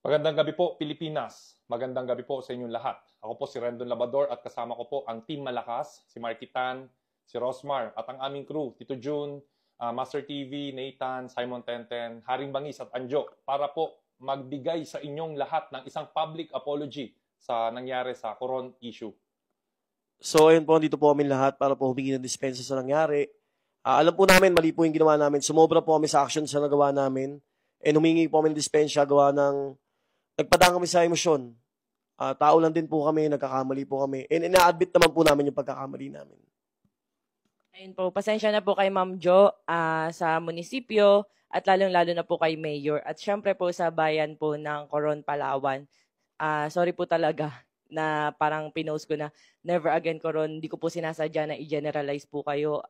Magandang gabi po, Pilipinas. Magandang gabi po sa inyong lahat. Ako po si Rendon Labador at kasama ko po ang Team Malakas, si Marky Tan, si Rosmar, at ang aming crew, Tito June, Master TV, Nathan, Simon Tenten, Haring Bangis at Anjo, para po magbigay sa inyong lahat ng isang public apology sa nangyari sa Coron issue. So, ayun po, dito po kami lahat para po humingi ng dispensa sa nangyari. Alam po namin, mali po yung ginawa namin. Sumobra po kami sa action sa nagawa namin. And humingi po kami ng dispensa, gawa ng nagpadaan kami sa emosyon. Tao lang din po kami, nagkakamali po kami. And ina-admit naman po namin yung pagkakamali namin. Ayun po, pasensya na po kay Ma'am Jo sa munisipyo at lalong-lalo na po kay Mayor. At syempre po sa bayan po ng Coron, Palawan. Sorry po talaga na parang pinost ko na never again Coron. Hindi ko po sinasadya na i-generalize po kayo.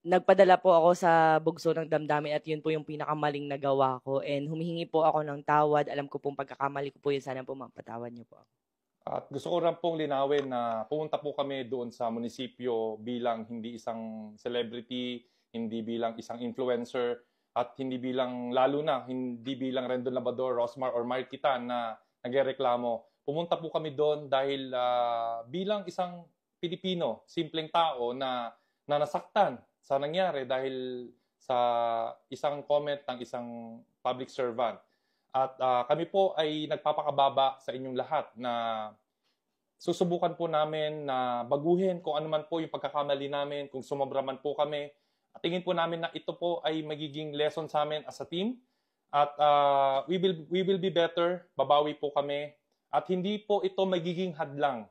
Nagpadala po ako sa bugso ng damdamin at yun po yung pinakamaling nagawa ko. And humihingi po ako ng tawad. Alam ko pong pagkakamali ko po yun. Sana po mapatawad niyo po ako. At gusto ko rin pong linawin na pumunta po kami doon sa munisipyo bilang hindi isang celebrity, hindi bilang isang influencer, at hindi bilang, lalo na, hindi bilang Rendon Labador, Rosmar, or Marky Tan na nagreklamo. Pumunta po kami doon dahil bilang isang Pilipino, simpleng tao na nasaktan sa nangyari dahil sa isang comment ng isang public servant. At kami po ay nagpapakababa sa inyong lahat na susubukan po namin na baguhin kung ano man po yung pagkakamali namin, kung sumobra man po kami. At tingin po namin na ito po ay magiging lesson sa amin as a team. At we will be better, babawi po kami. At hindi po ito magiging hadlang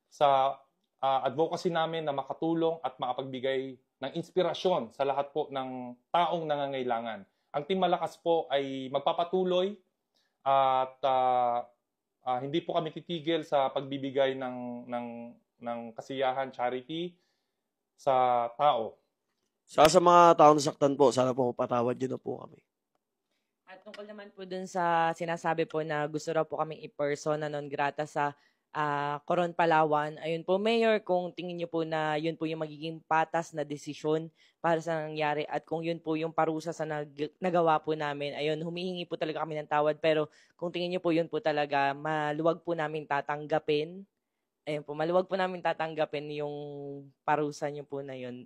sa advocacy namin na makatulong at makapagbigay ng inspirasyon sa lahat po ng taong nangangailangan. Ang Team Malakas po ay magpapatuloy at hindi po kami titigil sa pagbibigay ng kasiyahan, charity sa tao. Sa mga taong nasaktan po, sana po patawad nyo na po kami. At tungkol naman po dun sa sinasabi po na gusto raw po kaming i-persona non grata sa Coron, Palawan. Ayun po, Mayor, kung tingin niyo po na yun po yung magiging patas na desisyon para sa nangyari at kung yun po yung parusa sa nagawa po namin, ayun, humihingi po talaga kami ng tawad. Pero kung tingin niyo po yun po talaga, maluwag po namin tatanggapin. Ayun po, maluwag po namin tatanggapin yung parusa niyo po na yun.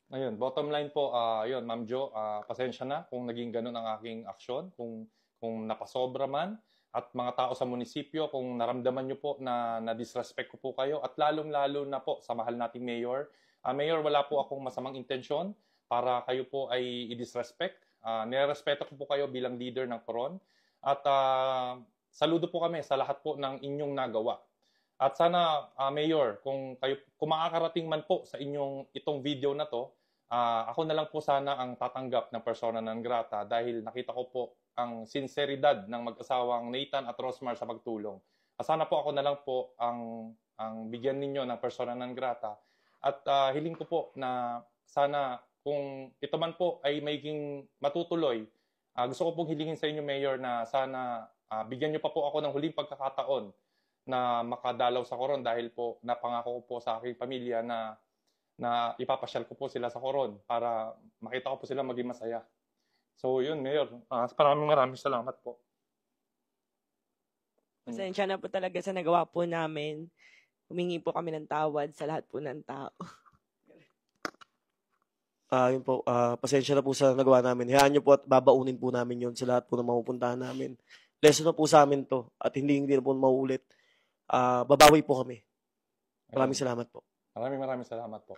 Ayun, bottom line po, ayun, Ma'am Jo, pasensya na kung naging ganun ang aking aksyon, kung napasobra man. At mga tao sa munisipyo, kung naramdaman nyo po na disrespect ko po kayo, at lalong-lalo na po sa mahal nating Mayor. Mayor, wala po akong masamang intensyon para kayo po ay i-disrespect. Nirespeto ko po kayo bilang leader ng Coron. At saludo po kami sa lahat po ng inyong nagawa. At sana, Mayor, kung makakarating man po sa itong video na to, ako na lang po sana ang tatanggap ng persona non grata dahil nakita ko po ang sinseridad ng mag-asawang Nathan at Rosmar sa pagtulong. Sana po ako na lang po ang bigyan ninyo ng persona non grata. At hiling ko po na sana kung ito man po ay maging matutuloy, gusto ko pong hilingin sa inyo, Mayor, na sana bigyan nyo pa po ako ng huling pagkakataon na makadalaw sa Coron dahil po napangako ko po sa aking pamilya na ipapasyal ko po sila sa Coron para makita ko po sila maging masaya. So yun, Mayor. Maraming salamat po. Pasensya na po talaga sa nagawa po namin. Humingi po kami ng tawad sa lahat po ng tao. Yun po, pasensya na po sa nagawa namin. Hayaan nyo po at babaunin po namin yun sa lahat po ng mapupuntahan namin. Lesson na po sa amin to at hindi na po maulit. Babawi po kami. Maraming salamat po. Maraming salamat po.